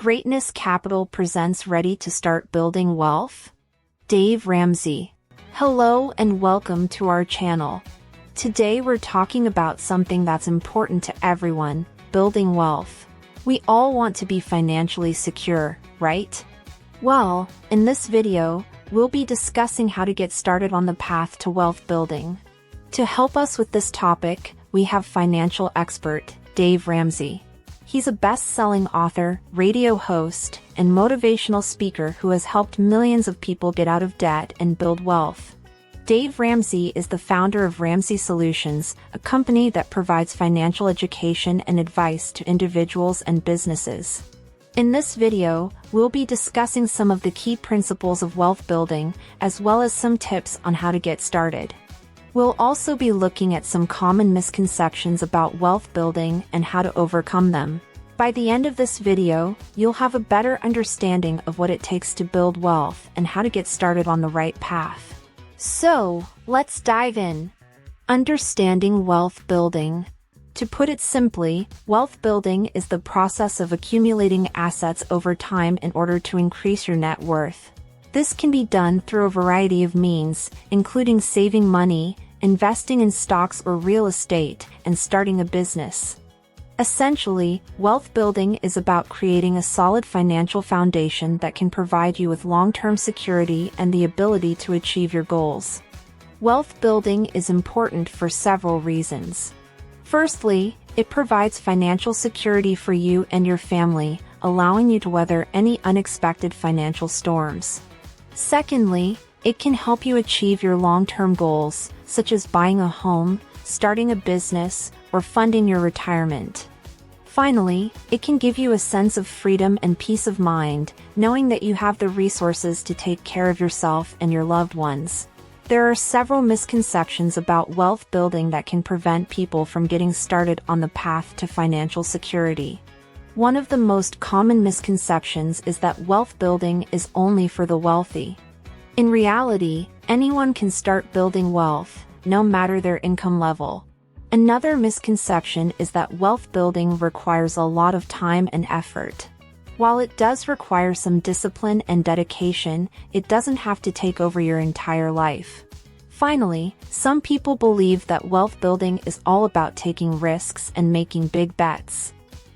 Greatness Capital presents Ready to Start Building Wealth? Dave Ramsey. Hello and welcome to our channel. Today we're talking about something that's important to everyone, building wealth. We all want to be financially secure, right? Well, in this video, we'll be discussing how to get started on the path to wealth building. To help us with this topic, we have financial expert, Dave Ramsey. He's a best-selling author, radio host, and motivational speaker who has helped millions of people get out of debt and build wealth. Dave Ramsey is the founder of Ramsey Solutions, a company that provides financial education and advice to individuals and businesses. In this video, we'll be discussing some of the key principles of wealth building, as well as some tips on how to get started. We'll also be looking at some common misconceptions about wealth building and how to overcome them. By the end of this video, you'll have a better understanding of what it takes to build wealth and how to get started on the right path. So, let's dive in. Understanding wealth building. To put it simply, wealth building is the process of accumulating assets over time in order to increase your net worth. This can be done through a variety of means, including saving money, investing in stocks or real estate, and starting a business. Essentially, wealth building is about creating a solid financial foundation that can provide you with long-term security and the ability to achieve your goals. Wealth building is important for several reasons. Firstly, it provides financial security for you and your family, allowing you to weather any unexpected financial storms. Secondly, it can help you achieve your long-term goals, such as buying a home, starting a business, or funding your retirement. Finally, it can give you a sense of freedom and peace of mind, knowing that you have the resources to take care of yourself and your loved ones. There are several misconceptions about wealth building that can prevent people from getting started on the path to financial security. One of the most common misconceptions is that wealth building is only for the wealthy. In reality, anyone can start building wealth, no matter their income level. Another misconception is that wealth building requires a lot of time and effort. While it does require some discipline and dedication, it doesn't have to take over your entire life. Finally, some people believe that wealth building is all about taking risks and making big bets.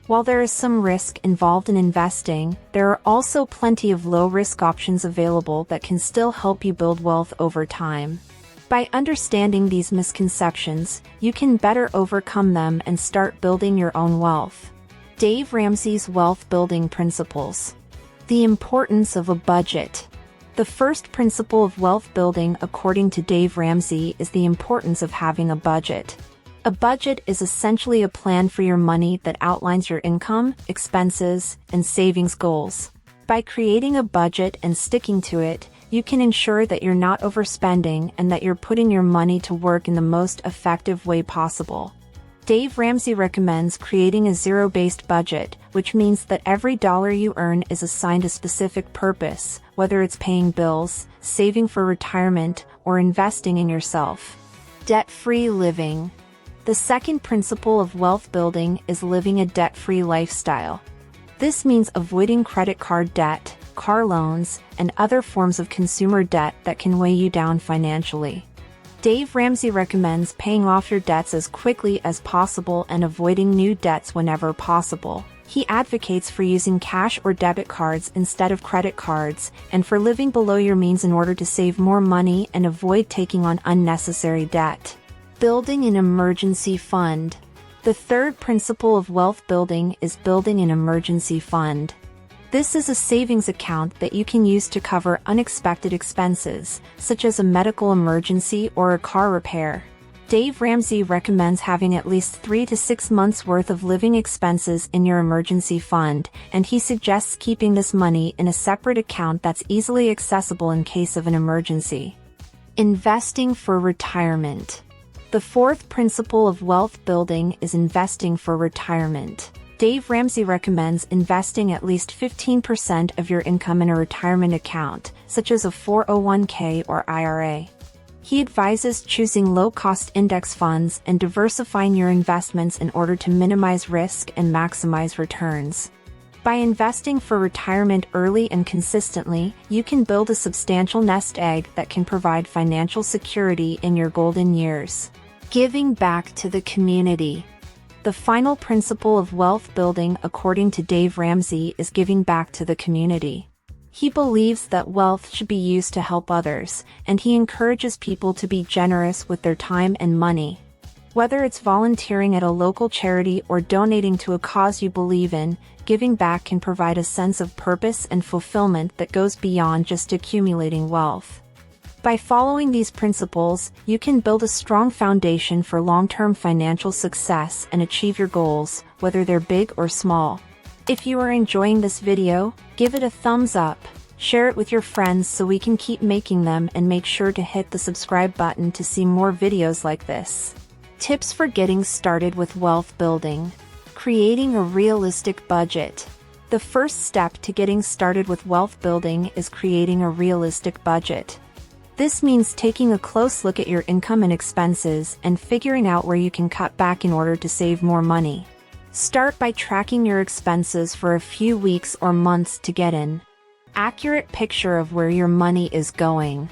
While there is some risk involved in investing, there are also plenty of low-risk options available that can still help you build wealth over time. By understanding these misconceptions, you can better overcome them and start building your own wealth. Dave Ramsey's Wealth Building Principles. The importance of a budget. The first principle of wealth building, according to Dave Ramsey, is the importance of having a budget. A budget is essentially a plan for your money that outlines your income, expenses, and savings goals. By creating a budget and sticking to it, you can ensure that you're not overspending and that you're putting your money to work in the most effective way possible. Dave Ramsey recommends creating a zero-based budget, which means that every dollar you earn is assigned a specific purpose, whether it's paying bills, saving for retirement, or investing in yourself. Debt-free living. The second principle of wealth building is living a debt-free lifestyle. This means avoiding credit card debt, car loans, and other forms of consumer debt that can weigh you down financially. Dave Ramsey recommends paying off your debts as quickly as possible and avoiding new debts whenever possible. He advocates for using cash or debit cards instead of credit cards, and for living below your means in order to save more money and avoid taking on unnecessary debt. Building an emergency fund. The third principle of wealth building is building an emergency fund. This is a savings account that you can use to cover unexpected expenses, such as a medical emergency or a car repair. Dave Ramsey recommends having at least 3 to 6 months' worth of living expenses in your emergency fund, and he suggests keeping this money in a separate account that's easily accessible in case of an emergency. Investing for retirement. The fourth principle of wealth building is investing for retirement. Dave Ramsey recommends investing at least 15% of your income in a retirement account, such as a 401k or IRA. He advises choosing low-cost index funds and diversifying your investments in order to minimize risk and maximize returns. By investing for retirement early and consistently, you can build a substantial nest egg that can provide financial security in your golden years. Giving back to the community. The final principle of wealth building, according to Dave Ramsey, is giving back to the community. He believes that wealth should be used to help others, and he encourages people to be generous with their time and money. Whether it's volunteering at a local charity or donating to a cause you believe in, giving back can provide a sense of purpose and fulfillment that goes beyond just accumulating wealth. By following these principles, you can build a strong foundation for long-term financial success and achieve your goals, whether they're big or small. If you are enjoying this video, give it a thumbs up, share it with your friends so we can keep making them, and make sure to hit the subscribe button to see more videos like this. Tips for getting started with wealth building. Creating a realistic budget. The first step to getting started with wealth building is creating a realistic budget. This means taking a close look at your income and expenses and figuring out where you can cut back in order to save more money. Start by tracking your expenses for a few weeks or months to get an accurate picture of where your money is going.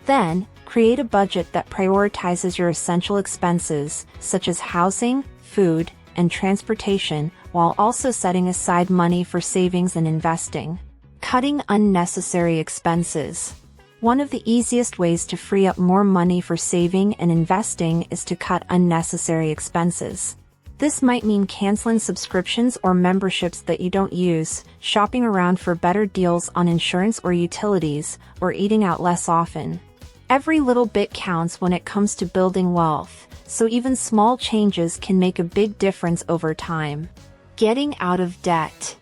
Then, create a budget that prioritizes your essential expenses, such as housing, food, and transportation, while also setting aside money for savings and investing. Cutting unnecessary expenses. One of the easiest ways to free up more money for saving and investing is to cut unnecessary expenses. This might mean canceling subscriptions or memberships that you don't use, shopping around for better deals on insurance or utilities, or eating out less often. Every little bit counts when it comes to building wealth, so even small changes can make a big difference over time. Getting out of debt.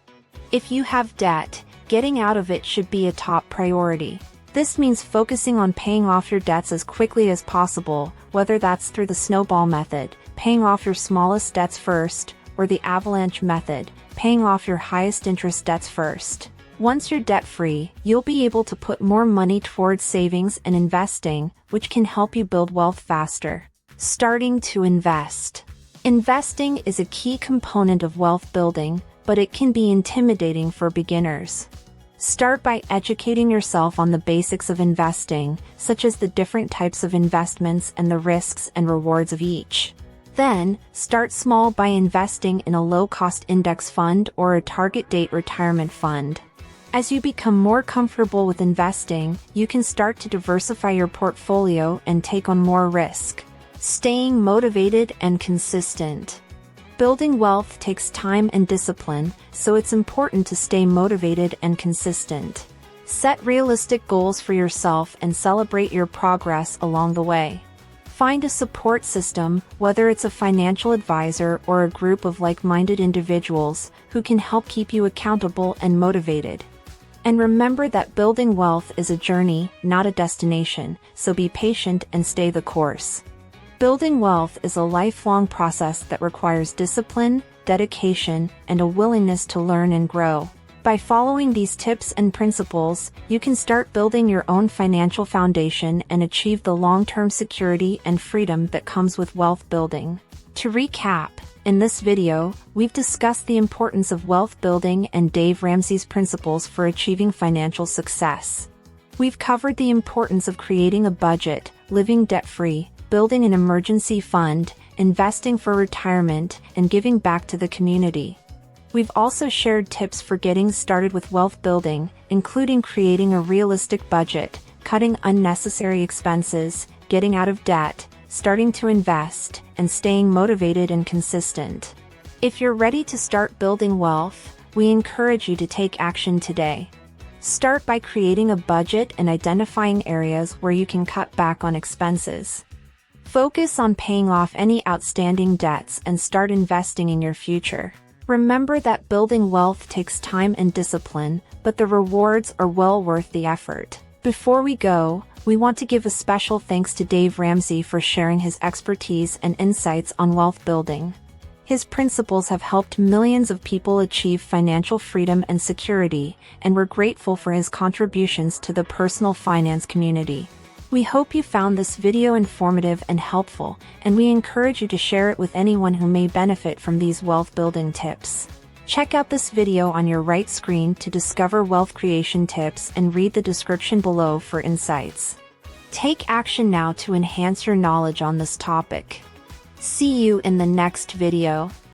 If you have debt, getting out of it should be a top priority. This means focusing on paying off your debts as quickly as possible, whether that's through the snowball method, paying off your smallest debts first, or the avalanche method, paying off your highest interest debts first. Once you're debt-free, you'll be able to put more money towards savings and investing, which can help you build wealth faster. Starting to invest. Investing is a key component of wealth building, but it can be intimidating for beginners. Start by educating yourself on the basics of investing, such as the different types of investments and the risks and rewards of each. Then, start small by investing in a low-cost index fund or a target date retirement fund. As you become more comfortable with investing, you can start to diversify your portfolio and take on more risk. Staying motivated and consistent. Building wealth takes time and discipline, so it's important to stay motivated and consistent. Set realistic goals for yourself and celebrate your progress along the way. Find a support system, whether it's a financial advisor or a group of like-minded individuals, who can help keep you accountable and motivated. And remember that building wealth is a journey, not a destination, so be patient and stay the course. Building wealth is a lifelong process that requires discipline, dedication, and a willingness to learn and grow. By following these tips and principles, you can start building your own financial foundation and achieve the long-term security and freedom that comes with wealth building. To recap, in this video, we've discussed the importance of wealth building and Dave Ramsey's principles for achieving financial success. We've covered the importance of creating a budget, living debt-free, building an emergency fund, investing for retirement, and giving back to the community. We've also shared tips for getting started with wealth building, including creating a realistic budget, cutting unnecessary expenses, getting out of debt, starting to invest, and staying motivated and consistent. If you're ready to start building wealth, we encourage you to take action today. Start by creating a budget and identifying areas where you can cut back on expenses. Focus on paying off any outstanding debts and start investing in your future. Remember that building wealth takes time and discipline, but the rewards are well worth the effort. Before we go, we want to give a special thanks to Dave Ramsey for sharing his expertise and insights on wealth building. His principles have helped millions of people achieve financial freedom and security, and we're grateful for his contributions to the personal finance community. We hope you found this video informative and helpful, and we encourage you to share it with anyone who may benefit from these wealth building tips. Check out this video on your right screen to discover wealth creation tips and read the description below for insights. Take action now to enhance your knowledge on this topic. See you in the next video.